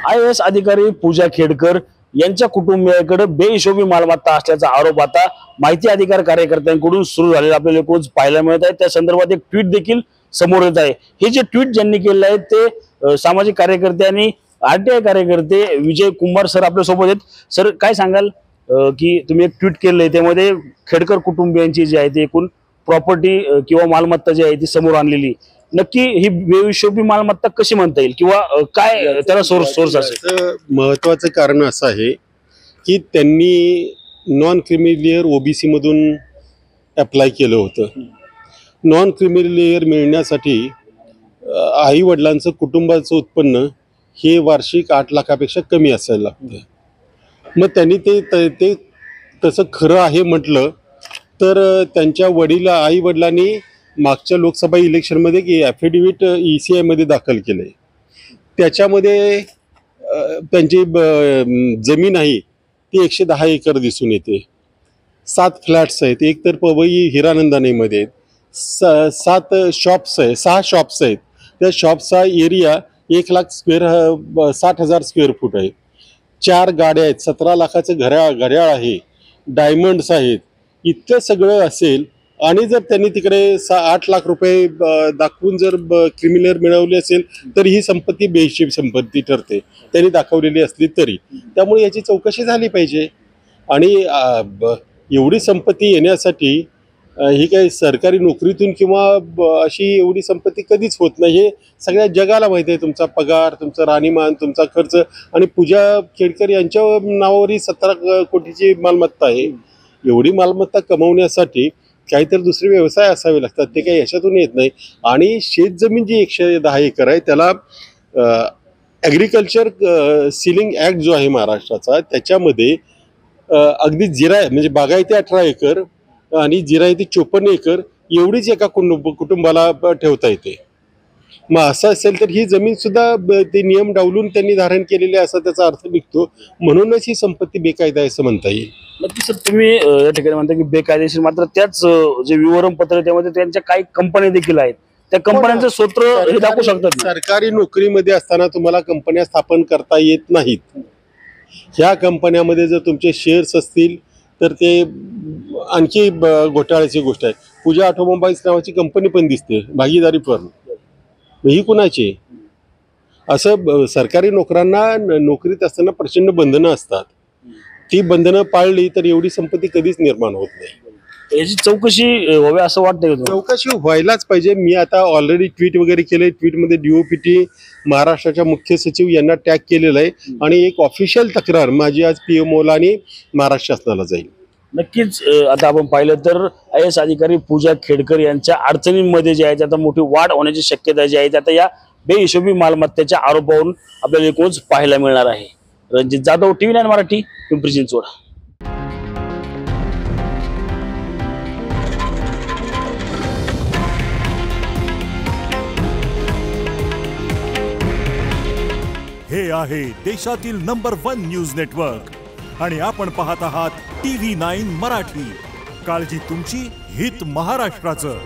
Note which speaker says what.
Speaker 1: IAS अधिकारी पूजा खेडकर यांच्या कुटुंबियाकडे बेहिशोबी मालमत्ता असल्याचा आरोप आता माहिती अधिकार कार्यकर्त्यांकडून सुरू झालेला आपल्याला रोज पाहायला मिळत आहे। त्या संदर्भात एक ट्विट देखील समोर येत आहे। हे जे ट्विट ज्यांनी केलं आहे ते सामाजिक कार्यकर्ते आणि RTI कार्यकर्ते विजय कुंभार सर आपल्या सोबत आहेत। सर काय सांगाल की तुम्ही एक ट्विट केलंय त्यामध्ये खेडकर कुटुंबियांची जी आहे ती एकूण प्रॉपर्टी किंवा मालमत्ता जी आहे ती समोर आणलेली, नक्की ही बेहिशोबी मालमत्ता कशी म्हणता येईल किंवा काय त्याला सोर्स असेल?
Speaker 2: महत्त्वाचं कारण असं आहे की त्यांनी नॉन क्रिमिलियर OBC मधून अप्लाय केलं होतं। नॉन क्रिमिलियर मिळण्यासाठी आई वडिलांचं कुटुंबाचं उत्पन्न हे वार्षिक 8 लाखापेक्षा कमी असायला लागतं। मग त्यांनी ते तसं खरं आहे म्हटलं तर त्यांच्या आई वडिलांनी मागच्या लोकसभा इलेक्शनमध्ये की ॲफिडेविट ECI मध्ये दाखल केले। त्याच्यामध्ये त्यांची जमीन आहे ती 110 एकर दिसून येते। 7 फ्लॅट्स आहेत, एक तर पवई हिरानंदानीमध्ये 7 शॉप्स आहे, 6 शॉप्स आहेत। त्या शॉप्सचा एरिया 1,60,000 स्क्वेअर फूट आहे। 4 गाड्या आहेत, 17 लाखाचं घड्याळ आहे, डायमंड्स आहेत। इतकं सगळं असेल आणि जर त्यांनी तिकडे 8 लाख रुपये दाखवून जर क्रिमिनल मिळवले असेल तर ही संपत्ती बेहिशोबी संपत्ती ठरते, त्यांनी दाखवलेली असली तरी। त्यामुळे याची चौकशी झाली पाहिजे। आणि एवढी संपत्ती येण्यासाठी ही काही सरकारी नोकरीतून किंवा अशी एवढी संपत्ती कधीच होत नाही, हे सगळ्या जगाला माहिती आहे। तुमचा पगार, तुमचं राहणीमान, तुमचा खर्च आणि पूजा खेडकर यांच्या नावावरही 17 कोटीची मालमत्ता आहे। एवढी मालमत्ता कमवण्यासाठी काहीतरी दुसरे व्यवसाय असावे लागतात, ते काही याच्यातून येत नाही। आणि शेतजमीन जी 110 एकर आहे त्याला ॲग्रिकल्चर सीलिंग ॲक्ट जो आहे महाराष्ट्राचा त्याच्यामध्ये अगदी म्हणजे बागायती 18 एकर आणि जिरायती 54 एकर एवढीच एका कुटुंबाला ठेवता येते। मग असं असेल तर ही जमीन सुद्धा ते नियम डावलून त्यांनी धारण केलेले असा त्याचा अर्थ निघतो। म्हणूनच ही संपत्ती बेकायदा आहे असं म्हणता येईल।
Speaker 1: नक्की सर, तुम्ही या ठिकाणी म्हणता की बेकायदेशीर, मात्र त्याच जे विवरणपत्र त्यामध्ये त्यांच्या काही कंपन्या देखील आहेत, त्या कंपन्यांचं सूत्र हे दाखवू शकतात।
Speaker 2: सरकारी नोकरीमध्ये असताना तुम्हाला कंपन्या स्थापन करता येत नाहीत। ह्या कंपन्यामध्ये जर तुमचे शेअर्स असतील तर ते आणखी घोटाळ्याची गोष्ट आहे। पूजा ऑटोमोबाईल्स नावाची कंपनी पण दिसते, भागीदारी फर्म, ही कुणाची? असं सरकारी नोकरांना नोकरीत असताना प्रचंड बंधनं असतात, ती बंधनं पाळली तर एवढी संपत्ती कधीच निर्माण होत नाही।
Speaker 1: याची चौकशी व्हावी असं वाटतंय?
Speaker 2: चौकशी व्हायलाच पाहिजे। मी आता ऑलरेडी ट्विट वगैरे केले, ट्विटमध्ये DOPT महाराष्ट्राच्या मुख्य सचिव यांना टॅग केलेलं आहे आणि एक ऑफिशियल तक्रार माझी आज PMOला आणि महाराष्ट्र शासनाला जाईल।
Speaker 1: नक्कीच आता आपण पाहिलं तर IAS अधिकारी पूजा खेडकर यांच्या अडचणींमध्ये जे आहे आता मोठी वाढ होण्याची शक्यता जी आहे आता या बेहिशोबी मालमत्तेच्या आरोपावरून आपल्याला एकूणच पाहायला मिळणार आहे। रणजित जाधव, TV9 मराठी, पिंपरी चिंचवड।
Speaker 3: हे आहे देशातील नंबर 1 न्यूज नेटवर्क आणि आपण पाहत आहात TV9 मराठी। काळजी तुमची, हित महाराष्ट्राचं।